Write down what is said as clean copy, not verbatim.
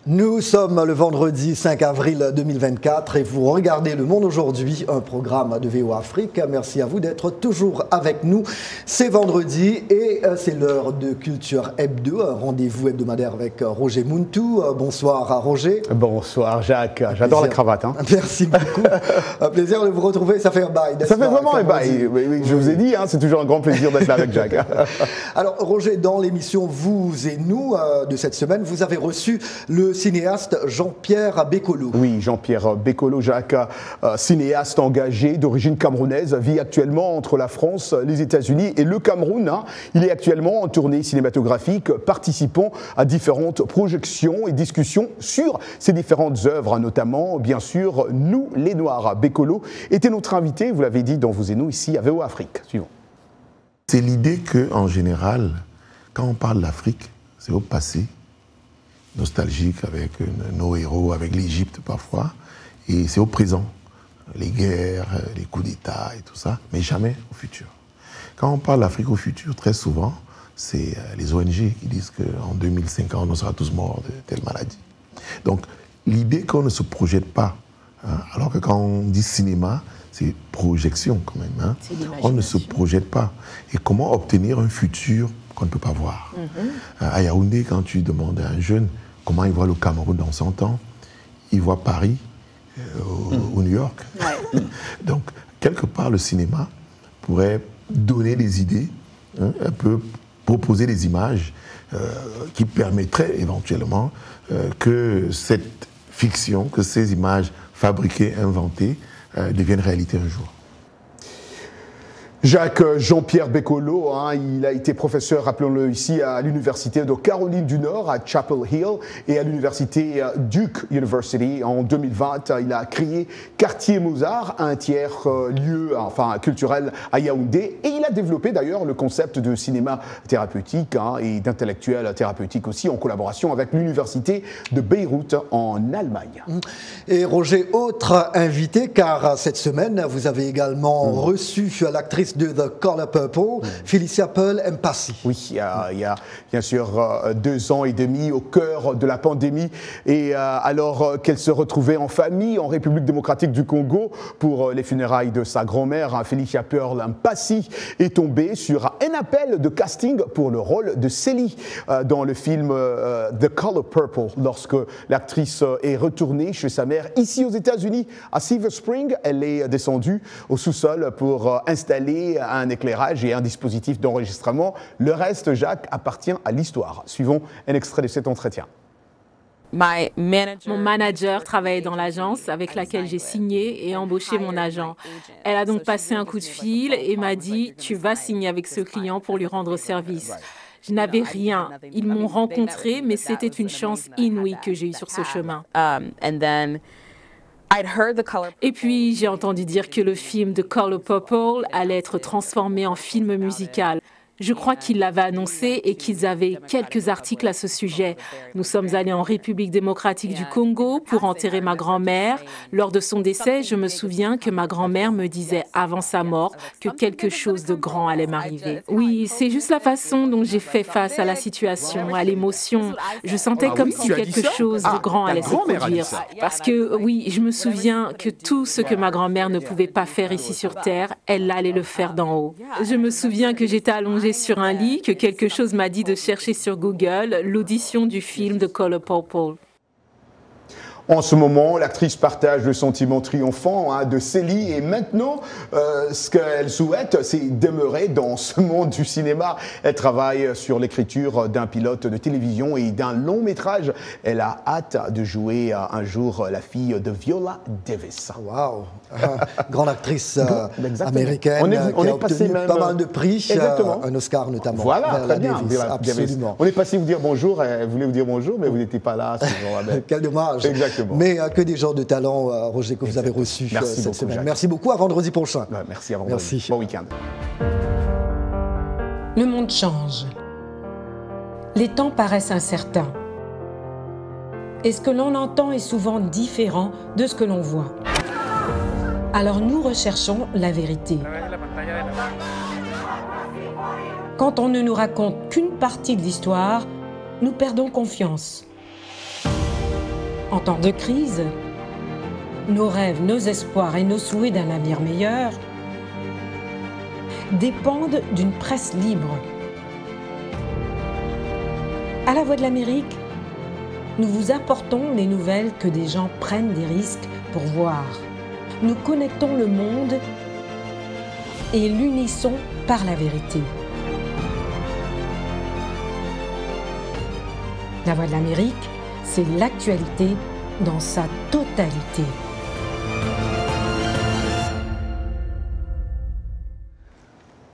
Nous sommes le vendredi 5 avril 2024 et vous regardez Le Monde aujourd'hui, un programme de VOA Afrique. Merci à vous d'être toujours avec nous. C'est vendredi et c'est l'heure de Culture Hebdo, un rendez-vous hebdomadaire avec Roger Muntu. Bonsoir Roger. Bonsoir Jacques, j'adore la cravate. Hein. Merci beaucoup. Un plaisir de vous retrouver, ça fait un bail. Ça fait vraiment un bail, oui, je vous ai dit, hein, c'est toujours un grand plaisir d'être là avec Jacques. Alors Roger, dans l'émission Vous et nous de cette semaine, vous avez reçu le cinéaste Jean-Pierre Bekolo. Oui, Jean-Pierre Bekolo, Jacques, cinéaste engagé d'origine camerounaise, vit actuellement entre la France, les États-Unis et le Cameroun. Hein. Il est actuellement en tournée cinématographique, participant à différentes projections et discussions sur ces différentes œuvres, notamment, bien sûr, Nous, les Noirs. Bekolo était notre invité, vous l'avez dit, dans Vous et nous, ici à VOA Afrique. Suivant. C'est l'idée qu'en général, quand on parle d'Afrique, c'est au passé, nostalgique avec nos héros, avec l'Égypte parfois, et c'est au présent, les guerres, les coups d'État et tout ça, mais jamais au futur. Quand on parle d'Afrique au futur, très souvent, c'est les ONG qui disent qu'en 2050, on sera tous morts de telle maladie. Donc, l'idée qu'on ne se projette pas, hein, alors que quand on dit cinéma, c'est projection quand même, hein, on ne se projette pas. Et comment obtenir un futur qu'on ne peut pas voir. À Yaoundé, quand tu demandes à un jeune comment il voit le Cameroun dans 100 ans, il voit Paris ou New York. Ouais. Donc, quelque part, le cinéma pourrait donner des idées, hein, un peu proposer des images qui permettraient éventuellement que cette fiction, que ces images fabriquées, inventées, deviennent réalité un jour. Jacques Jean-Pierre Bekolo, hein, il a été professeur, rappelons-le ici, à l'université de Caroline du Nord, à Chapel Hill, et à l'université Duke University. En 2020, il a créé Quartier Mozart, un tiers lieu culturel à Yaoundé, et il a développé d'ailleurs le concept de cinéma thérapeutique, hein, et d'intellectuel thérapeutique aussi, en collaboration avec l'université de Beyrouth en Allemagne. Et Roger, autre invité, car cette semaine, vous avez également reçu l'actrice de The Color Purple, Felicia Pearl Mpassi. Oui, il y a bien sûr 2 ans et demi au cœur de la pandémie, et alors qu'elle se retrouvait en famille en République démocratique du Congo pour les funérailles de sa grand-mère, Felicia Pearl Mpassi est tombée sur un appel de casting pour le rôle de Célie dans le film The Color Purple. Lorsque l'actrice est retournée chez sa mère ici aux États-Unis, à Silver Spring, elle est descendue au sous-sol pour installer un éclairage et un dispositif d'enregistrement. Le reste, Jacques, appartient à l'histoire. Suivons un extrait de cet entretien. Mon manager travaillait dans l'agence avec laquelle j'ai signé et embauché mon agent. Elle a donc passé un coup de fil et m'a dit « Tu vas signer avec ce client pour lui rendre service ». Je n'avais rien. Ils m'ont rencontré, mais c'était une chance inouïe que j'ai eue sur ce chemin. Et puis, j'ai entendu dire que le film The Color Purple allait être transformé en film musical. Je crois qu'ils l'avaient annoncé et qu'ils avaient quelques articles à ce sujet. Nous sommes allés en République démocratique du Congo pour enterrer ma grand-mère. Lors de son décès, je me souviens que ma grand-mère me disait avant sa mort que quelque chose de grand allait m'arriver. Oui, c'est juste la façon dont j'ai fait face à la situation, à l'émotion. Je sentais comme si quelque chose de grand allait se produire. Parce que oui, je me souviens que tout ce que ma grand-mère ne pouvait pas faire ici sur Terre, elle allait le faire d'en haut. Je me souviens que j'étais allongée sur un lit, que quelque chose m'a dit de chercher sur Google l'audition du film The Color Purple. En ce moment, l'actrice partage le sentiment triomphant de Célie et maintenant, ce qu'elle souhaite, c'est demeurer dans ce monde du cinéma. Elle travaille sur l'écriture d'un pilote de télévision et d'un long métrage. Elle a hâte de jouer un jour la fille de Viola Davis. Waouh, grande actrice américaine on qui est a passé obtenu même pas mal de prix, un Oscar notamment. Voilà, très bien. Absolument. On est passé vous dire bonjour, elle voulait vous dire bonjour, mais vous n'étiez pas là ce jour-là. Quel dommage. Exactement. Mais que des gens de talent, Roger, que vous avez reçus cette semaine. Jacques. Merci beaucoup, à vendredi prochain. Merci, à vendredi. Merci. Bon week-end. Le monde change. Les temps paraissent incertains. Et ce que l'on entend est souvent différent de ce que l'on voit. Alors nous recherchons la vérité. Quand on ne nous raconte qu'une partie de l'histoire, nous perdons confiance. En temps de crise, nos rêves, nos espoirs et nos souhaits d'un avenir meilleur dépendent d'une presse libre. À la Voix de l'Amérique, nous vous apportons les nouvelles que des gens prennent des risques pour voir. Nous connectons le monde et l'unissons par la vérité. La Voix de l'Amérique, c'est l'actualité dans sa totalité.